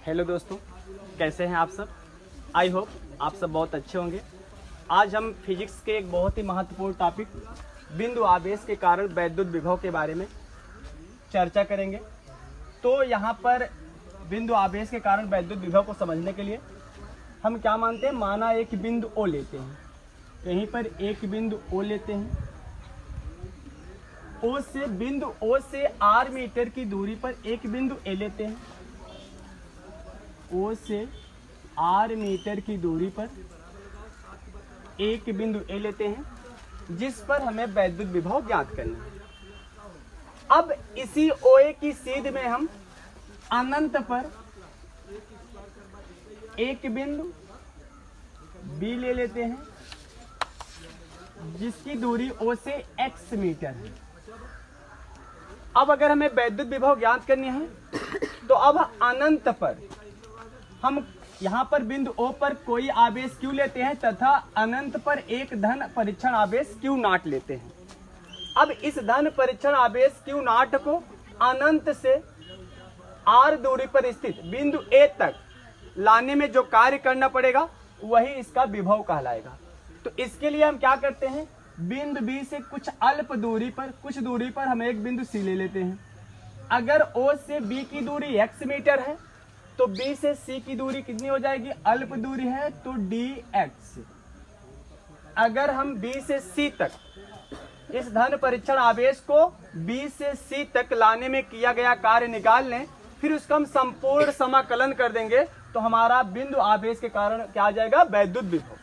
Hello दोस्तों, कैसे हैं आप सब। आई होप आप सब बहुत अच्छे होंगे। आज हम फिजिक्स के एक बहुत ही महत्वपूर्ण टॉपिक बिंदु आवेश के कारण वैद्युत विभव के बारे में चर्चा करेंगे। तो यहाँ पर बिंदु आवेश के कारण वैद्युत विभव को समझने के लिए हम क्या मानते हैं, माना एक बिंदु ओ लेते हैं, कहीं पर एक बिंदु ओ लेते हैं, बिंदु ओ से r मीटर की दूरी पर एक बिंदु ए लेते हैं, ओ से r मीटर की दूरी पर एक बिंदु ए लेते हैं, जिस पर हमें वैद्युत विभव ज्ञात करना है। अब इसी OA की सीध में हम अनंत पर एक बिंदु B ले लेते हैं, जिसकी दूरी O से x मीटर है। अब अगर हमें वैद्युत विभव ज्ञात करनी है तो अब अनंत पर हम यहाँ पर बिंदु O पर कोई आवेश Q लेते हैं तथा अनंत पर एक धन परीक्षण आवेश Q नॉट लेते हैं। अब इस धन परीक्षण आवेश Q नॉट को अनंत से r दूरी पर स्थित बिंदु A तक लाने में जो कार्य करना पड़ेगा वही इसका विभव कहलाएगा। तो इसके लिए हम क्या करते हैं, बिंदु B से कुछ अल्प दूरी पर हम एक बिंदु C ले लेते हैं। अगर O से B की दूरी x मीटर है तो B से C की दूरी कितनी हो जाएगी, अल्प दूरी है तो dx। अगर हम B से C तक इस धन परीक्षण आवेश को B से C तक लाने में किया गया कार्य निकाल लें, फिर उसका हम संपूर्ण समाकलन कर देंगे तो हमारा बिंदु आवेश के कारण क्या आ जाएगा, वैद्युत विभव।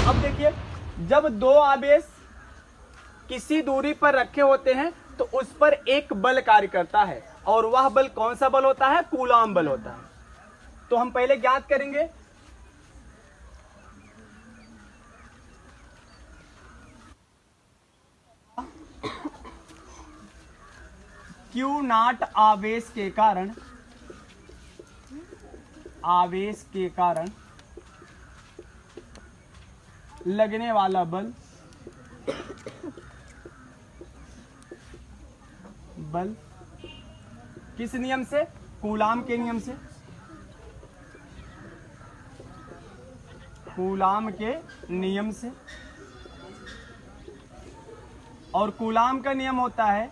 अब देखिए, जब दो आवेश किसी दूरी पर रखे होते हैं तो उस पर एक बल कार्य करता है, और वह बल कौन सा बल होता है, कूलाम बल होता है। तो हम पहले ज्ञात करेंगे Q नॉट आवेश के कारण लगने वाला बल किस नियम से, कूलाम के नियम से, कूलाम के नियम से। और कूलाम का नियम होता है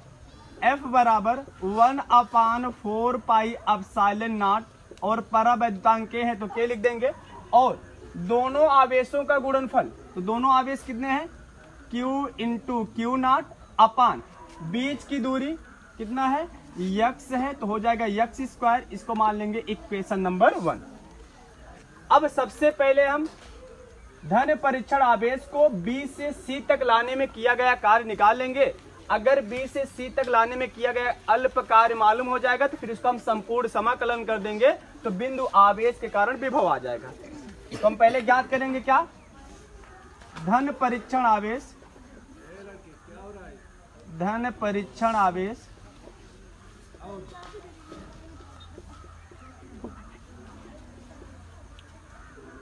F बराबर 1/4 पाई एप्सिलॉन नॉट, और परावैद्युतांक K है तो K लिख देंगे, और दोनों आवेशों का गुणनफल, तो दोनों आवेश कितने हैं, Q इंटू Q नॉट अपान बीच की दूरी कितना है, x है तो हो जाएगा x स्क्वायर। इसको मान लेंगे इक्वेशन नंबर 1। अब सबसे पहले हम धन परीक्षण आवेश को B से C तक लाने में किया गया कार्य निकाल लेंगे। अगर B से C तक लाने में किया गया अल्प कार्य मालूम हो जाएगा तो फिर इसको हम संपूर्ण समाकलन कर देंगे तो बिंदु आवेश के कारण विभव आ जाएगा। तो हम पहले ज्ञात करेंगे क्या, धन परीक्षण आवेश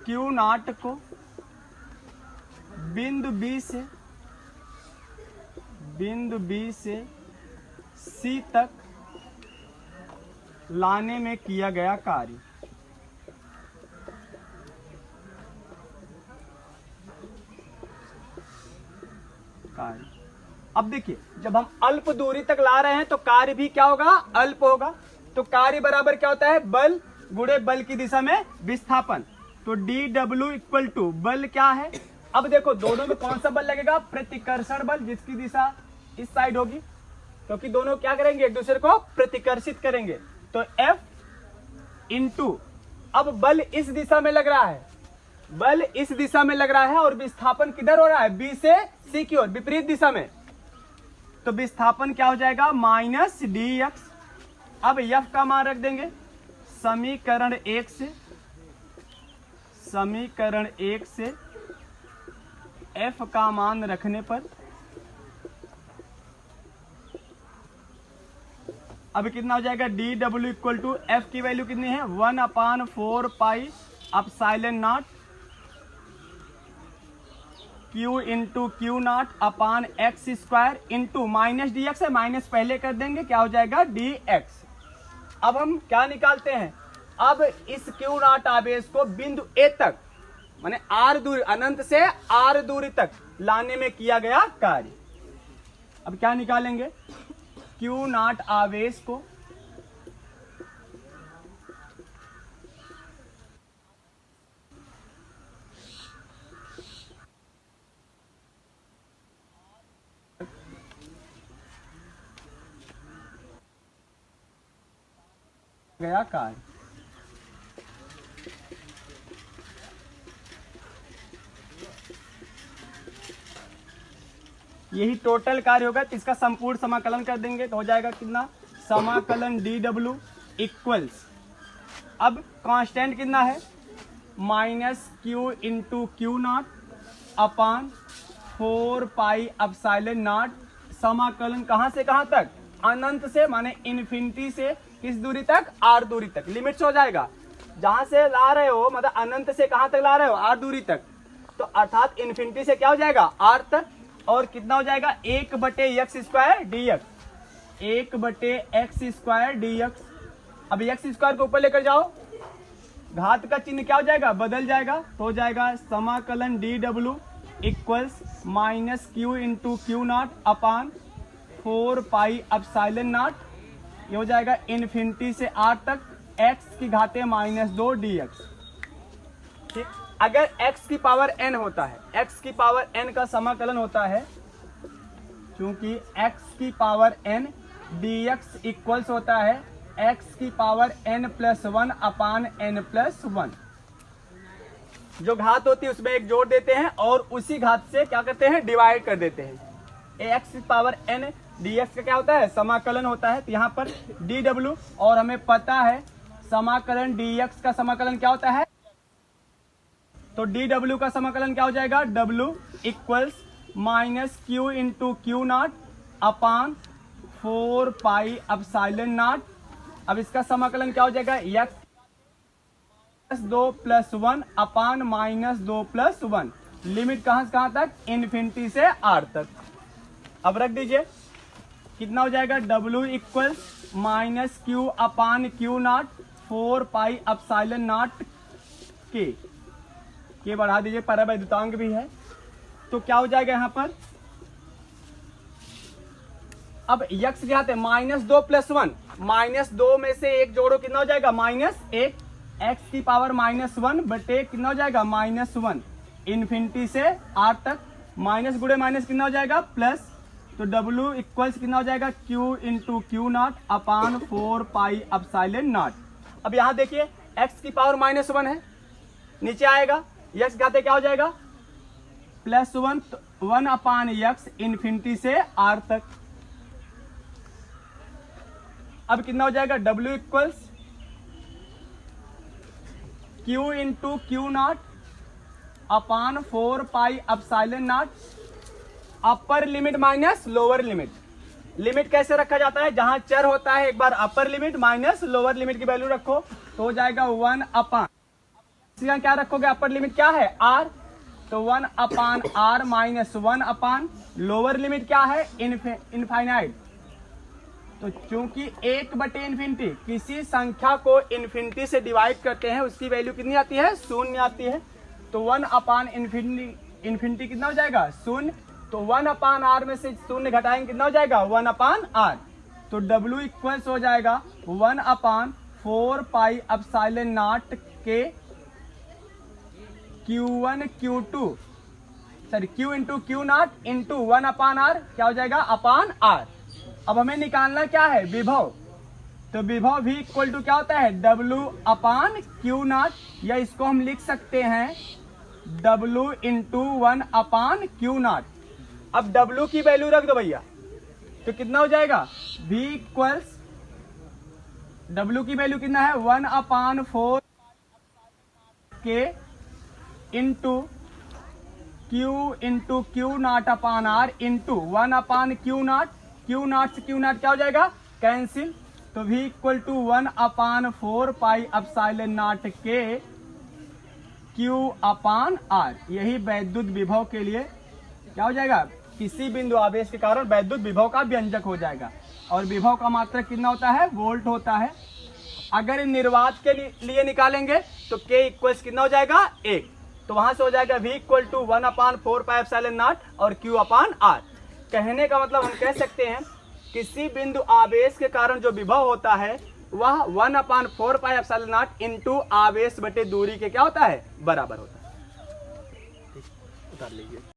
Q नॉट को बिंदु B से C तक लाने में किया गया कार्य। अब देखिए, जब हम अल्प दूरी तक ला रहे हैं तो कार्य भी क्या होगा, अल्प होगा। तो कार्य बराबर क्या होता है, बल गुणे बल की दिशा में विस्थापन। तो dw इक्वल टू बल क्या है, अब देखो दोनों में कौन सा बल लगेगा, प्रतिकर्षण बल, जिसकी दिशा इस साइड होगी, क्योंकि दोनों क्या करेंगे, एक दूसरे को प्रतिकर्षित करेंगे। तो F इंटू, अब बल इस दिशा में लग रहा है, बल इस दिशा में लग रहा है, और विस्थापन किधर हो रहा है, B से C की ओर, विपरीत दिशा में। तो विस्थापन क्या हो जाएगा, माइनस dx। अब F का मान रख देंगे समीकरण 1 से F का मान रखने पर अब कितना हो जाएगा, dw इक्वल टू F की वैल्यू कितनी है, 1/4 पाई epsilon not Q into Q not upon x square into minus D x है, माइनस पहले कर देंगे, क्या हो जाएगा dx। अब हम क्या निकालते हैं, अब इस क्यू नॉट आवेश को बिंदु ए तक माने आर दूरी, अनंत से आर दूरी तक लाने में किया गया कार्य। अब क्या निकालेंगे, क्यू नॉट आवेश को गया कार्य। यही टोटल कार्य होगा, तो इसका संपूर्ण समाकलन कर देंगे तो हो जाएगा कितना, समाकलन डी डब्ल्यू इक्वल्स, अब कांस्टेंट कितना है, minus Q into Q naught upon 4 pi epsilon not, समाकलन कहां से कहां तक, अनंत से माने इन्फिनिटी से किस दूरी तक, आर दूरी तक। लिमिट्स हो जाएगा, जहां से ला रहे हो मतलब अनंत से कहां तक ला रहे हो, आर दूरी तक, तो अर्थात इन्फिनिटी से क्या हो जाएगा, आर तक। और कितना हो जाएगा, 1/x² dx, 1/x² dx। अब x² को ऊपर लेकर जाओ, घात का चिन्ह क्या हो जाएगा, बदल जाएगा, तो हो जाएगा समाकलन D W equals minus Q into Q naught upon 4 pi epsilon not, ये हो जाएगा इन्फिनिटी से आर तक, x की घाते -2 dx। ठीक, अगर x की पावर n होता है, x की पावर n का समाकलन होता है, क्योंकि x की पावर n dx इक्वल्स होता है x की पावर n+1 अपान n+1, जो घात होती है उसमें एक जोड़ देते हैं और उसी घात से क्या करते हैं, डिवाइड कर देते हैं। x की पावर n dx का क्या होता है, समाकलन होता है, तो यहाँ पर dw, और हमें पता है समाकलन dx का समाकलन क्या होता है, तो dw का समाकलन क्या हो जाएगा, w equals minus Q into Q naught upon 4 pi epsilon not. अब इसका समाकलन क्या हो जाएगा, x+2+1 अपान -2+1, लिमिट कहां से कहां तक, इन्फिनिटी से आर तक। अब रख दीजिए, कितना हो जाएगा, w equals minus Q upon Q not 4 pi epsilon naught के बढ़ा दीजिए, परावैद्युतांक भी है, तो क्या हो जाएगा यहाँ पर, अब x क्या है, -2+1, -2 में से एक जोड़ो, कितना हो जाएगा, -1, x की पावर -1 बटे कितना हो जाएगा, -1, इन्फिनिटी से r तक, माइनस गुणे माइनस कितना हो जाएगा, प्लस, तो w इक्वल्स कितना हो जाएगा, q into Q naught upon 4 pi epsilon not. अब यहाँ देखिए x की पावर -1 है, नीचे आएगा x घाते क्या हो जाएगा, +1, 1 अपान x इन्फिनिटी से r तक। अब कितना हो जाएगा, w equals q into Q naught upon 4 pi epsilon naught, upper limit minus lower limit. Limit कैसे रखा जाता है, जहां चर होता है एक बार upper limit minus lower limit की वैल्यू रखो, तो हो जाएगा 1 अपान, क्या रखोगे, अपर लिमिट क्या है, r, तो 1 अपान r माइनस 1 अपान लोअर लिमिट क्या है, इनफाइनाइट। तो चूंकि 1/इन्फिनिटी किसी संख्या को इन्फिनिटी से डिवाइड करते हैं, उसकी वैल्यू कितनी आती है, 0 आती है, तो 1 अपान इन्फिनिटी कितना हो जाएगा, 0, तो 1 अपान r में से 0 घटाएंगे, कितना हो जाएगा, 1 अपान r, तो w इक्वल्स हो जाएगा 1 अपान 4 पाई एप्सिलॉन नॉट के Q1 Q2 sorry Q into Q not into 1 upon r, क्या हो जाएगा, अपान r। अब हमें निकालना क्या है, विभव, तो विभव भी इक्वल टू क्या होता है, W अपान क्यू नॉट, या इसको हम लिख सकते हैं W into 1 upon Q naught. अब W की वैल्यू रख दो भैया, तो कितना हो जाएगा, V इक्वल्स W की वैल्यू कितना है, 1 अपान 4 के into Q naught upon r into 1 upon Q naught से क्यू नॉट क्या हो जाएगा, कैंसिल, तो v equal to 1 upon 4 pi epsilon naught के q अपान r। यही वैद्युत विभव के लिए क्या हो जाएगा, किसी बिंदु आवेश के कारण वैद्युत विभव का व्यंजक हो जाएगा। और विभव का मात्रक कितना होता है, वोल्ट होता है। अगर निर्वात के लिए निकालेंगे तो k इक्वल्स कितना हो जाएगा 1, तो वहां से हो जाएगा v इक्वल टू 1/4πε0 और q अपॉन r। कहने का मतलब हम कह सकते हैं किसी बिंदु आवेश के कारण जो विभव होता है वह 1/4πε0 इंटू आवेश बटे दूरी के क्या होता है, बराबर होता है। उतार लीजिए।